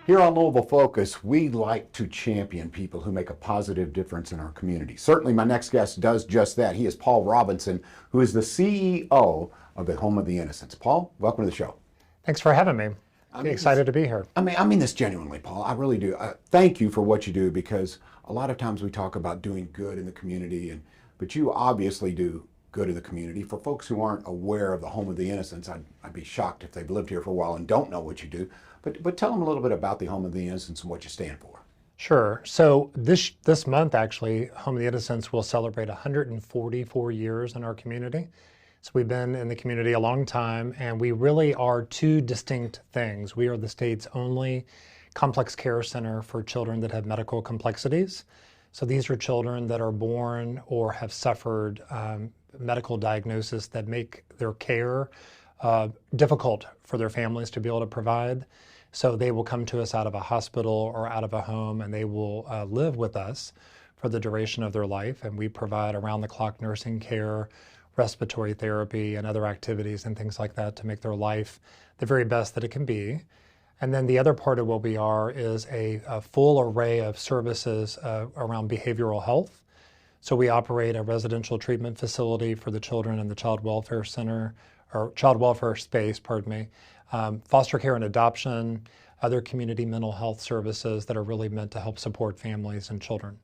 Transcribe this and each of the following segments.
Here on Louisville Focus, we like to champion people who make a positive difference in our community. Certainly, my next guest does just that. He is Paul Robinson, who is the CEO of the Home of the Innocents. Paul, welcome to the show. Thanks for having me. Excited to be here. I mean this genuinely, Paul. I really do. Thank you for what you do, because a lot of times we talk about doing good in the community, but you obviously do good in the community. For folks who aren't aware of the Home of the Innocents, I'd be shocked if they've lived here for a while and don't know what you do. But tell them a little bit about the Home of the Innocents and what you stand for. Sure. So this month, actually, Home of the Innocents will celebrate 144 years in our community. So we've been in the community a long time, and we really are two distinct things. We are the state's only complex care center for children that have medical complexities. So these are children that are born or have suffered medical diagnosis that make their care difficult for their families to be able to provide. So they will come to us out of a hospital or out of a home, and they will live with us for the duration of their life. And we provide around-the-clock nursing care, respiratory therapy, and other activities and things like that to make their life the very best that it can be. And then the other part of what we are is a full array of services around behavioral health. So we operate a residential treatment facility for the children in the Child Welfare Center, or Child Welfare Space, pardon me, foster care and adoption, other community mental health services that are really meant to help support families and children.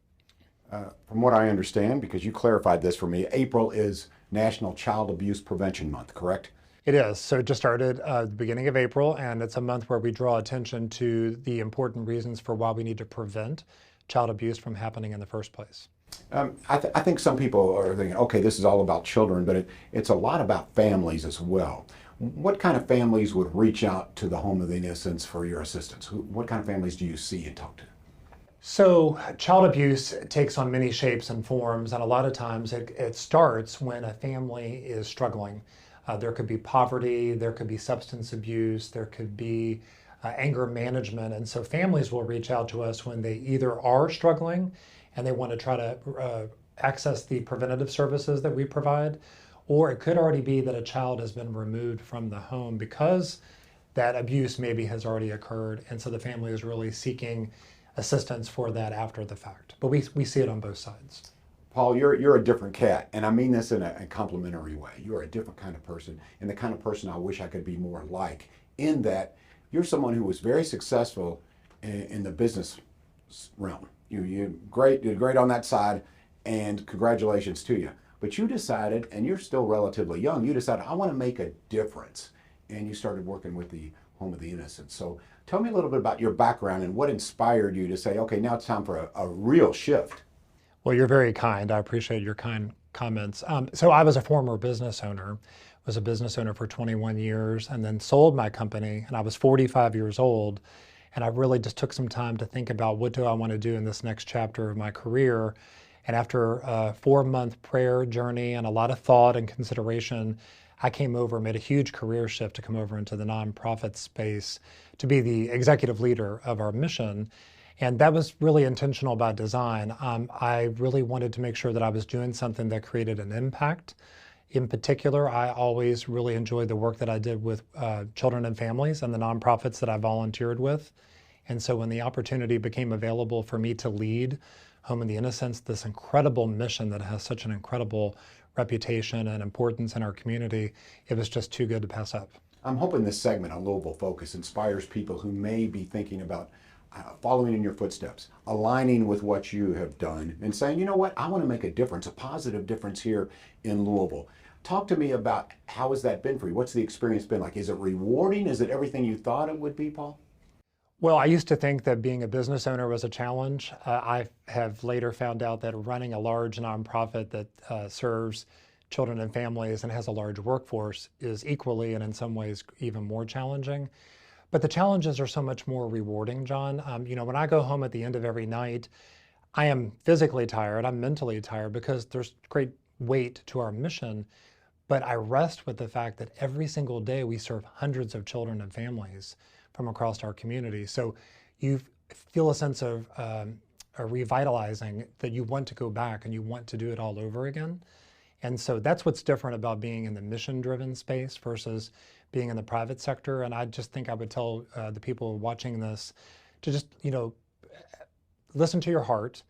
From what I understand, because you clarified this for me, April is National Child Abuse Prevention Month, correct? It is. So it just started the beginning of April, and it's a month where we draw attention to the important reasons for why we need to prevent child abuse from happening in the first place. I think some people are thinking, okay, this is all about children, but it's a lot about families as well. What kind of families would reach out to the Home of the Innocents for your assistance? What kind of families do you see and talk to? So child abuse takes on many shapes and forms, and a lot of times it starts when a family is struggling. There could be poverty, there could be substance abuse, there could be anger management, and so families will reach out to us when they either are struggling and they want to try to access the preventative services that we provide, or it could already be that a child has been removed from the home because that abuse maybe has already occurred, and so the family is really seeking assistance for that after the fact. But we see it on both sides. Paul, you're a different cat, and I mean this in a complimentary way. You're a different kind of person, and the kind of person I wish I could be more like, in that you're someone who was very successful in the business realm. You did great on that side, and congratulations to you. But you decided, and you're still relatively young, you decided, I want to make a difference, and you started working with the Home of the Innocents. So tell me a little bit about your background and what inspired you to say, okay, now it's time for a real shift. Well, you're very kind. I appreciate your kind comments. So I was a former business owner, was a business owner for 21 years, and then sold my company, and I was 45 years old. And I really just took some time to think about, what do I want to do in this next chapter of my career? And after a 4-month prayer journey and a lot of thought and consideration, I came over, made a huge career shift to come over into the nonprofit space to be the executive leader of our mission. And that was really intentional by design. I really wanted to make sure that I was doing something that created an impact. In particular, I always really enjoyed the work that I did with children and families and the nonprofits that I volunteered with. And so when the opportunity became available for me to lead Home of the Innocents, this incredible mission that has such an incredible reputation and importance in our community, it was just too good to pass up. I'm hoping this segment on Louisville Focus inspires people who may be thinking about following in your footsteps, aligning with what you have done, and saying, you know what, I want to make a difference, a positive difference here in Louisville. Talk to me about, how has that been for you? What's the experience been like? Is it rewarding? Is it everything you thought it would be, Paul? Well, I used to think that being a business owner was a challenge. I have later found out that running a large nonprofit that serves children and families and has a large workforce is equally, and in some ways even more challenging. But the challenges are so much more rewarding, John. When I go home at the end of every night, I am physically tired, I'm mentally tired, because there's great weight to our mission. But I rest with the fact that every single day we serve hundreds of children and families from across our community. So you feel a sense of revitalizing, that you want to go back and you want to do it all over again. And so that's what's different about being in the mission-driven space versus being in the private sector. And I just think I would tell the people watching this to just, listen to your heart,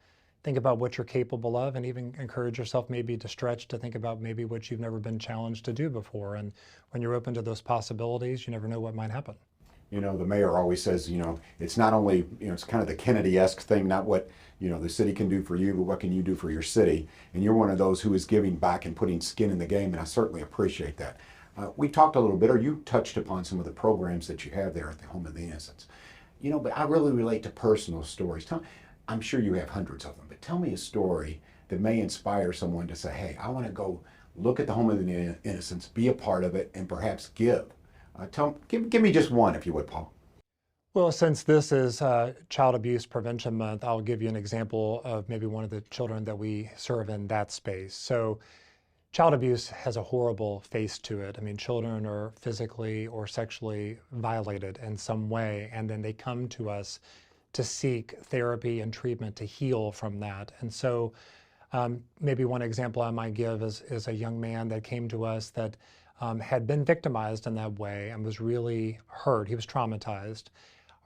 think about what you're capable of, and even encourage yourself maybe to stretch to think about maybe what you've never been challenged to do before. And when you're open to those possibilities, you never know what might happen. The mayor always says, it's not only, it's kind of the Kennedy-esque thing, not what, the city can do for you, but what can you do for your city? And you're one of those who is giving back and putting skin in the game, and I certainly appreciate that. We talked a little bit, or you touched upon some of the programs that you have there at the Home of the Innocents. But I really relate to personal stories. I'm sure you have hundreds of them, but tell me a story that may inspire someone to say, hey, I want to go look at the Home of the Innocents, be a part of it, and perhaps give. Give me just one, if you would, Paul. Well, since this is Child Abuse Prevention Month, I'll give you an example of maybe one of the children that we serve in that space. So child abuse has a horrible face to it. I mean, children are physically or sexually violated in some way, and then they come to us to seek therapy and treatment to heal from that. And so maybe one example I might give is a young man that came to us that had been victimized in that way and was really hurt. He was traumatized.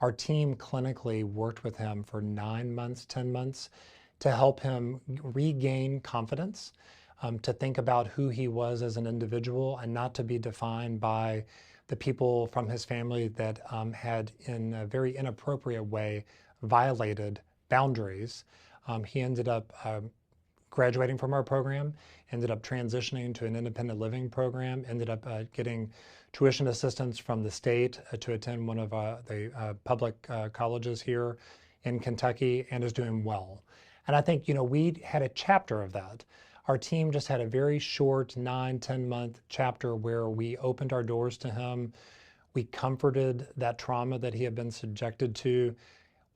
Our team clinically worked with him for 9 months, 10 months to help him regain confidence, to think about who he was as an individual and not to be defined by the people from his family that had in a very inappropriate way violated boundaries. He ended up graduating from our program, ended up transitioning to an independent living program, ended up getting tuition assistance from the state to attend one of the public colleges here in Kentucky, and is doing well. And I think, we had a chapter of that. Our team just had a very short 9-10 month chapter where we opened our doors to him. We comforted that trauma that he had been subjected to.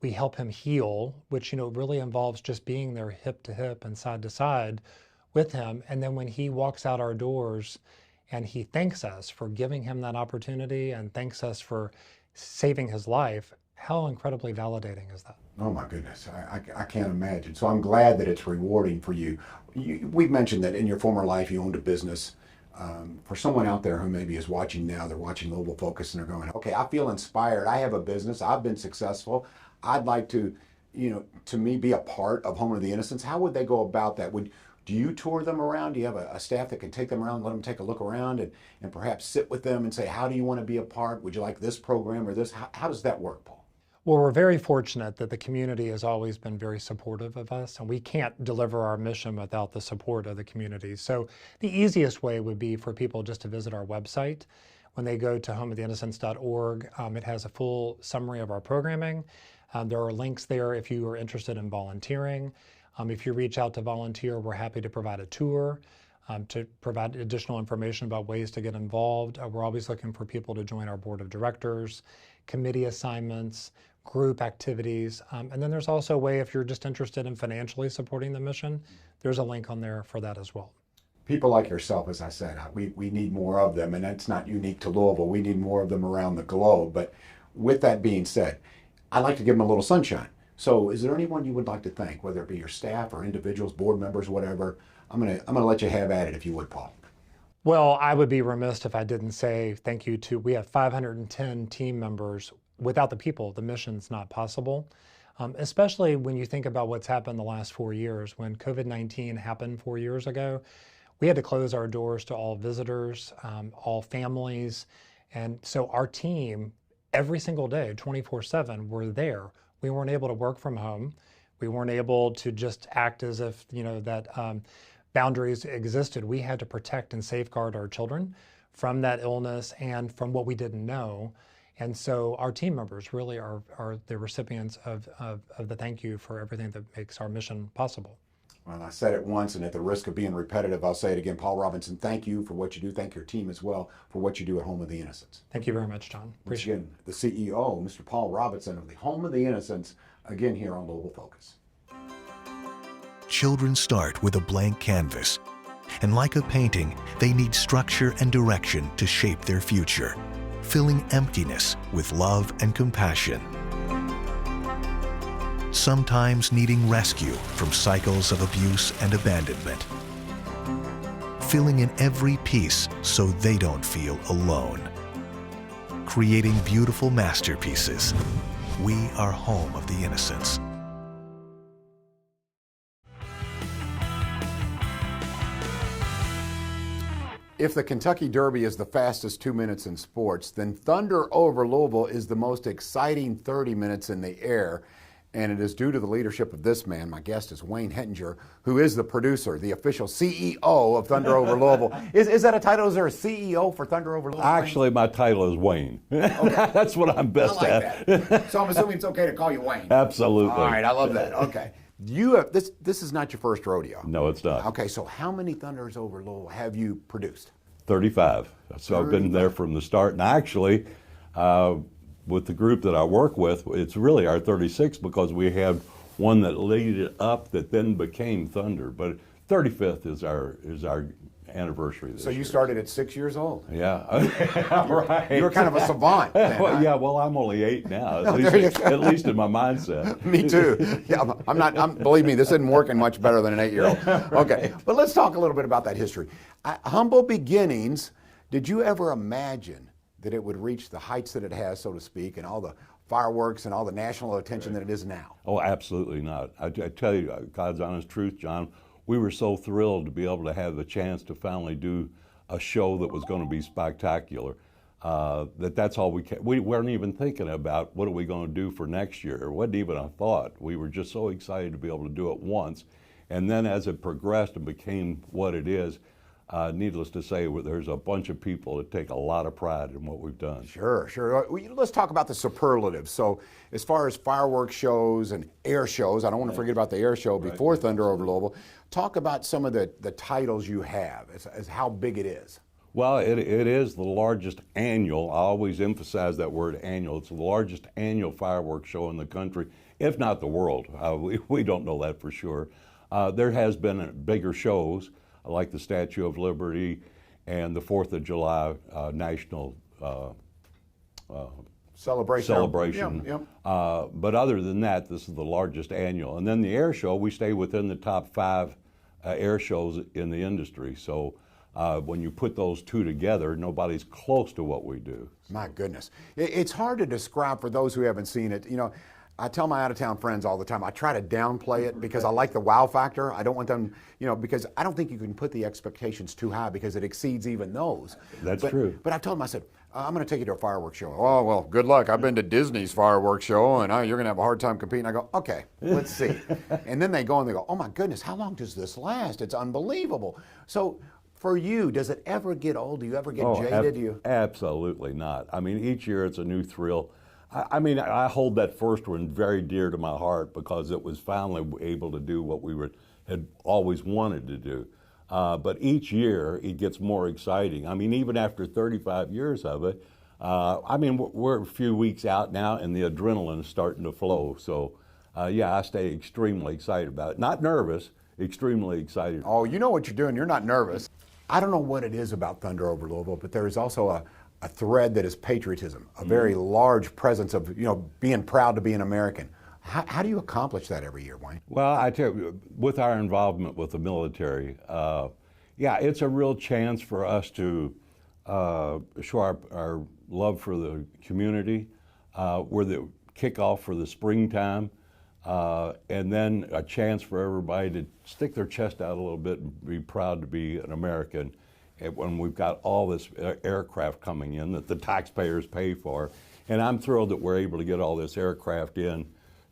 We help him heal, which, really involves just being there hip to hip and side to side with him. And then when he walks out our doors and he thanks us for giving him that opportunity and thanks us for saving his life, how incredibly validating is that? Oh my goodness, I can't imagine. So I'm glad that it's rewarding for you. We've mentioned that in your former life you owned a business. For someone out there who maybe is watching now, they're watching Louisville Focus and they're going, okay, I feel inspired. I have a business. I've been successful. I'd like to, to me, be a part of Home of the Innocents. How would they go about that? Do you tour them around? Do you have a staff that can take them around, let them take a look around and perhaps sit with them and say, how do you want to be a part? Would you like this program or this? How does that work, Paul? Well, we're very fortunate that the community has always been very supportive of us, and we can't deliver our mission without the support of the community. So the easiest way would be for people just to visit our website. When they go to homeoftheinnocents.org, it has a full summary of our programming. There are links there if you are interested in volunteering. If you reach out to volunteer, we're happy to provide a tour, to provide additional information about ways to get involved. We're always looking for people to join our board of directors, committee assignments, group activities. And then there's also a way, if you're just interested in financially supporting the mission, there's a link on there for that as well. People like yourself, as I said, we need more of them, and that's not unique to Louisville. We need more of them around the globe. But with that being said, I'd like to give them a little sunshine. So is there anyone you would like to thank, whether it be your staff or individuals, board members, whatever? I'm gonna let you have at it if you would, Paul. Well, I would be remiss if I didn't say thank you to, we have 510 team members. Without the people, the mission's not possible. Especially when you think about what's happened the last 4 years. When COVID-19 happened 4 years ago, we had to close our doors to all visitors, all families. And so our team, every single day, 24/7, were there. We weren't able to work from home. We weren't able to just act as if, that boundaries existed. We had to protect and safeguard our children from that illness and from what we didn't know. And so our team members really are the recipients of the thank you for everything that makes our mission possible. Well, I said it once, and at the risk of being repetitive, I'll say it again. Paul Robinson, thank you for what you do. Thank your team as well for what you do at Home of the Innocents. Thank you very much, John. Appreciate it. Again, the CEO, Mr. Paul Robinson of the Home of the Innocents, again here on Louisville Focus. Children start with a blank canvas, and like a painting, they need structure and direction to shape their future, filling emptiness with love and compassion. Sometimes needing rescue from cycles of abuse and abandonment. Filling in every piece so they don't feel alone. Creating beautiful masterpieces, We are home of the innocents. If the Kentucky Derby is the fastest 2 minutes in sports, then Thunder over Louisville is the most exciting 30 minutes in the air. And it is due to the leadership of this man. My guest is Wayne Hettinger, who is the producer, the official CEO of Thunder over Louisville. Is that a title? Is there a CEO for Thunder over Louisville? Actually, my title is Wayne. Okay. That's what I'm best at. That. So I'm assuming it's okay to call you Wayne. Absolutely. All right, I love that. Okay. You have this is not your first rodeo. No, it's not. Okay, so how many Thunders over Louisville have you produced? 35. So I've been there from the start. And actually, with the group that I work with, it's really our 36 because we had one that laid it up that then became Thunder. But 35th is our anniversary this So you year. started at 6 years old. Yeah. Right. You were kind of a savant then, Well, huh? yeah, well, I'm only 8 now, there you go. at least in my mindset. Me too. Yeah, believe me, this isn't working much better than an 8-year-old. Okay, but let's talk a little bit about that history. Humble beginnings, did you ever imagine that it would reach the heights that it has, so to speak, and all the fireworks and all the national attention that it is now? Oh, absolutely not. I tell you, God's honest truth, John, we were so thrilled to be able to have the chance to finally do a show that was going to be spectacular. That's all we weren't even thinking about what are we going to do for next year. It wasn't even a thought. We were just so excited to be able to do it once. And then as it progressed and became what it is, needless to say, there's a bunch of people that take a lot of pride in what we've done. Sure. Let's talk about the superlatives. So as far as fireworks shows and air shows, I don't want to forget about the air show before Thunder over Louisville. Talk about some of the titles you have, as how big it is. Well, it is the largest annual, I always emphasize that word annual, it's the largest annual fireworks show in the country, if not the world. We don't know that for sure. There has been bigger shows, like the Statue of Liberty and the 4th of July National celebration. Yep. But other than that, this is the largest annual. And then the air show, we stay within the top 5 air shows in the industry. So when you put those two together, nobody's close to what we do. My goodness. It's hard to describe for those who haven't seen it. You know, I tell my out-of-town friends all the time, I try to downplay it because I like the wow factor. I don't want them, because I don't think you can put the expectations too high because it exceeds even those. That's true. But I've told them, I said, I'm going to take you to a fireworks show. Oh, well, good luck. I've been to Disney's fireworks show, and you're going to have a hard time competing. I go, okay, let's see. And then they go and they go, oh my goodness, how long does this last? It's unbelievable. So for you, does it ever get old? Do you ever get jaded? Absolutely not. I mean, each year it's a new thrill. I hold that first one very dear to my heart because it was finally able to do what we had always wanted to do. But each year it gets more exciting. I mean, even after 35 years of it, we're a few weeks out now and the adrenaline is starting to flow. So, I stay extremely excited about it. Not nervous, extremely excited. Oh, you know what you're doing. You're not nervous. I don't know what it is about Thunder over Louisville, but there is also a thread that is patriotism, a very large presence of, being proud to be an American. How do you accomplish that every year, Wayne? Well, I tell you, with our involvement with the military, it's a real chance for us to show our love for the community. We're the kickoff for the springtime, and then a chance for everybody to stick their chest out a little bit and be proud to be an American. When we've got all this aircraft coming in that the taxpayers pay for. And I'm thrilled that we're able to get all this aircraft in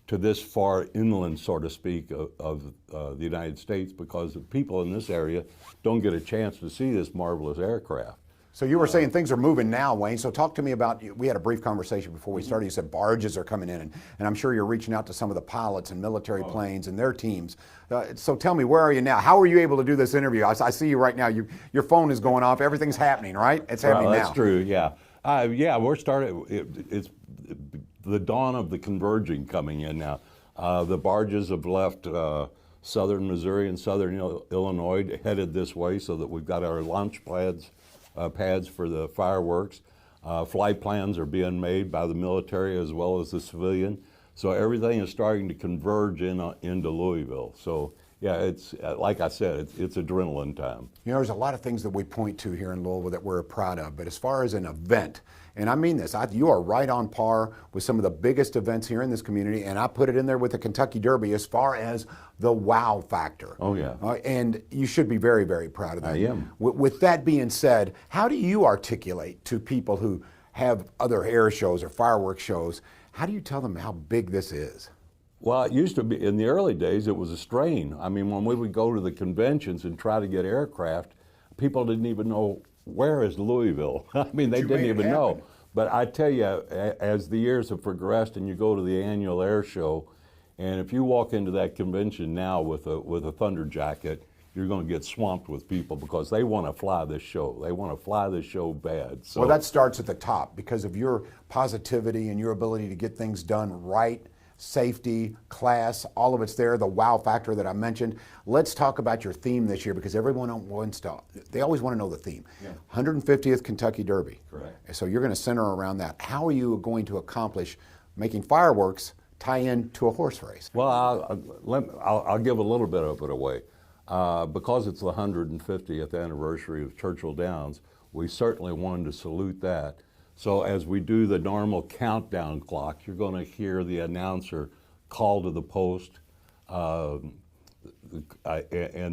to this far inland, so to speak, of the United States because the people in this area don't get a chance to see this marvelous aircraft. So you were saying things are moving now, Wayne. So talk to me about, we had a brief conversation before we started. You said barges are coming in, and I'm sure you're reaching out to some of the pilots and military planes and their teams. So tell me, where are you now? How are you able to do this interview? I see you right now. Your phone is going off. Everything's happening, right? It's happening now. That's true, yeah. We're starting, it's the dawn of the converging coming in now. The barges have left southern Missouri and southern Illinois, headed this way so that we've got our launch pads for the fireworks. Flight plans are being made by the military as well as the civilian. So everything is starting to converge into Louisville. So yeah, it's like I said, it's adrenaline time. You know, there's a lot of things that we point to here in Louisville that we're proud of, but as far as an event, and I mean this, you are right on par with some of the biggest events here in this community, and I put it in there with the Kentucky Derby as far as the wow factor. Oh, yeah. And you should be very, very proud of that. I am. With that being said, how do you articulate to people who have other air shows or fireworks shows, how do you tell them how big this is? Well, it used to be, in the early days, it was a strain. I mean, when we would go to the conventions and try to get aircraft, people didn't even know, where is Louisville? I mean, they didn't even know. But I tell you, as the years have progressed and you go to the annual air show, and if you walk into that convention now with a Thunder jacket, you're going to get swamped with people because they want to fly this show. They want to fly this show bad. So, well, that starts at the top because of your positivity and your ability to get things done right. Safety, class, all of it's there, the wow factor that I mentioned. Let's talk about your theme this year because everyone they always want to know the theme. Yeah. 150th Kentucky Derby. Correct. So you're going to center around that. How are you going to accomplish making fireworks tie in to a horse race? Well, I'll give a little bit of it away. Because it's the 150th anniversary of Churchill Downs, we certainly wanted to salute that. So as we do the normal countdown clock, you're going to hear the announcer call to the post, and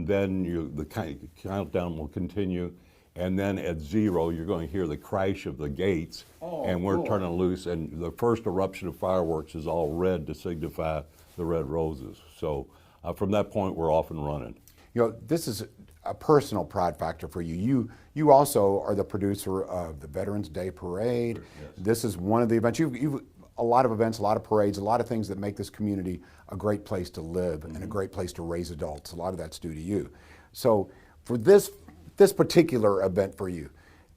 then the countdown will continue. And then at 0, you're going to hear the crash of the gates, and we're turning loose. And the first eruption of fireworks is all red to signify the red roses. So from that point, we're off and running. You know, this is a personal pride factor for you. You also are the producer of the Veterans Day Parade. Yes. This is one of the events. You've a lot of events, a lot of parades, a lot of things that make this community a great place to live and a great place to raise adults. A lot of that's due to you. So for this particular event for you,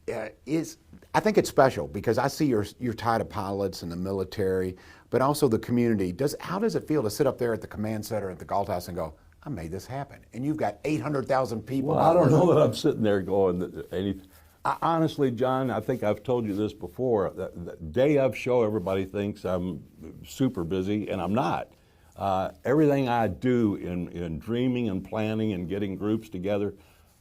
I think it's special because I see you're tied to pilots and the military, but also the community. How does it feel to sit up there at the command center at the Galt House and go, I made this happen, and you've got 800,000 people. Well, I don't know that I'm sitting there going anything. Honestly, John, I think I've told you this before. The day of show, everybody thinks I'm super busy, and I'm not. Everything I do in dreaming and planning and getting groups together,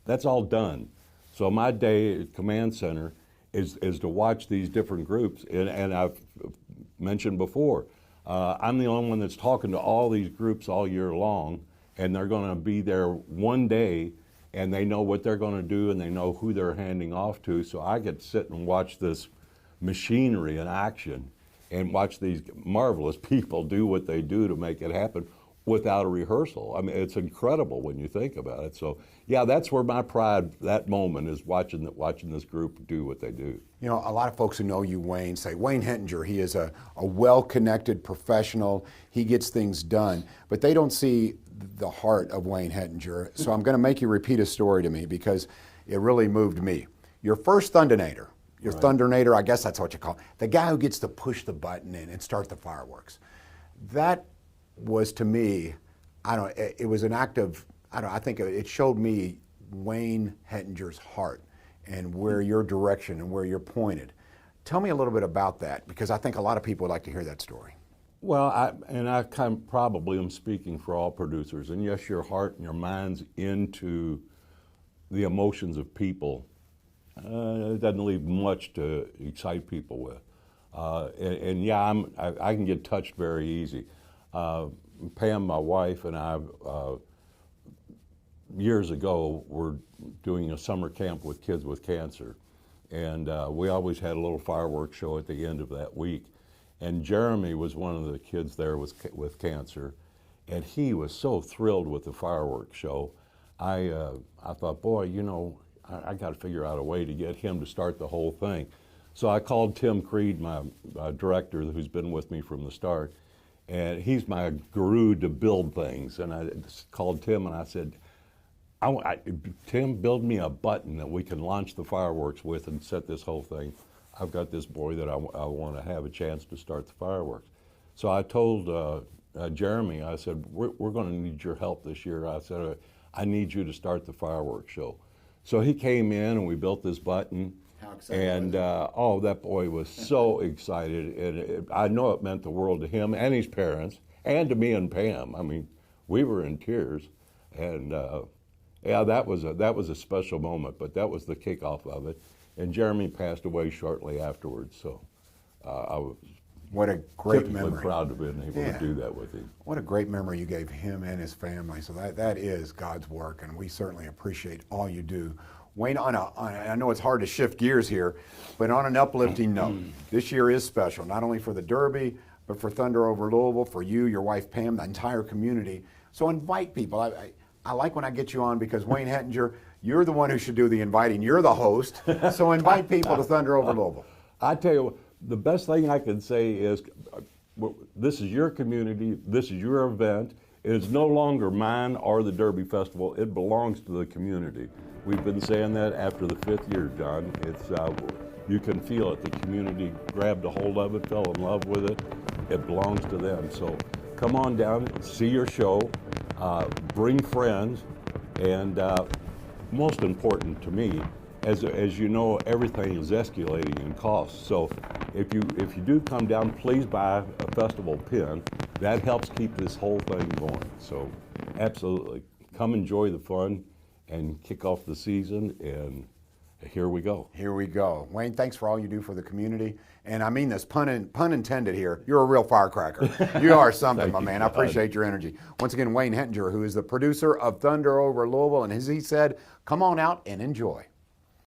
that's all done. So my day at Command Center is to watch these different groups, and I've mentioned before, I'm the only one that's talking to all these groups all year long, and they're going to be there one day, and they know what they're going to do, and they know who they're handing off to. So I get to sit and watch this machinery in action and watch these marvelous people do what they do to make it happen without a rehearsal. I mean, it's incredible when you think about it. So, yeah, that's where my pride, that moment, is watching this group do what they do. You know, a lot of folks who know you, Wayne, say Wayne Hettinger, he is a well-connected professional. He gets things done, but they don't see the heart of Wayne Hettinger. So I'm going to make you repeat a story to me because it really moved me. Your first Thundinator, right. Thundinator, I guess that's what you call it, the guy who gets to push the button in and start the fireworks. That was, to me, it was an act of, I think it showed me Wayne Hettinger's heart and where your direction and where you're pointed. Tell me a little bit about that, because I think a lot of people would like to hear that story. Well, I probably am speaking for all producers, and yes, your heart and your mind's into the emotions of people. It doesn't leave much to excite people with. And yeah, I can get touched very easy. Pam, my wife, and I, years ago, were doing a summer camp with kids with cancer. And we always had a little fireworks show at the end of that week. And Jeremy was one of the kids there with cancer. And he was so thrilled with the fireworks show. I thought, boy, you know, I got to figure out a way to get him to start the whole thing. So I called Tim Creed, my director, who's been with me from the start. And he's my guru to build things. And I called Tim and I said, Tim, build me a button that we can launch the fireworks with and set this whole thing. I've got this boy that I want to have a chance to start the fireworks. So I told Jeremy, I said, we're going to need your help this year. I said, I need you to start the fireworks show. So he came in and we built this button. How excited and oh, that boy was so excited. And I know it meant the world to him and his parents and to me and Pam. I mean, we were in tears. And yeah, that was a special moment, but that was the kickoff of it. And Jeremy passed away shortly afterwards, so I was What a great typically memory. proud to have been able to do that with him. What a great memory you gave him and his family. So that is God's work, and we certainly appreciate all you do. Wayne, I know it's hard to shift gears here, but on an uplifting note, this year is special, not only for the Derby, but for Thunder over Louisville, for you, your wife Pam, the entire community. So invite people. I like when I get you on because Wayne Hettinger, you're the one who should do the inviting. You're the host. So invite people to Thunder over Louisville. I tell you what, the best thing I can say is this is your community, this is your event. It is no longer mine or the Derby Festival. It belongs to the community. We've been saying that after the 5th year, John. It's you can feel it. The community grabbed a hold of it, fell in love with it. It belongs to them. So come on down, see your show, bring friends, and most important to me, as you know, everything is escalating in cost. So if you do come down, please buy a festival pin. That helps keep this whole thing going. So absolutely, come enjoy the fun and kick off the season, and here we go. Here we go. Wayne, thanks for all you do for the community. And I mean this, pun intended here. You're a real firecracker. You are something, my man. I appreciate your energy. Once again, Wayne Hettinger, who is the producer of Thunder over Louisville, and as he said, come on out and enjoy.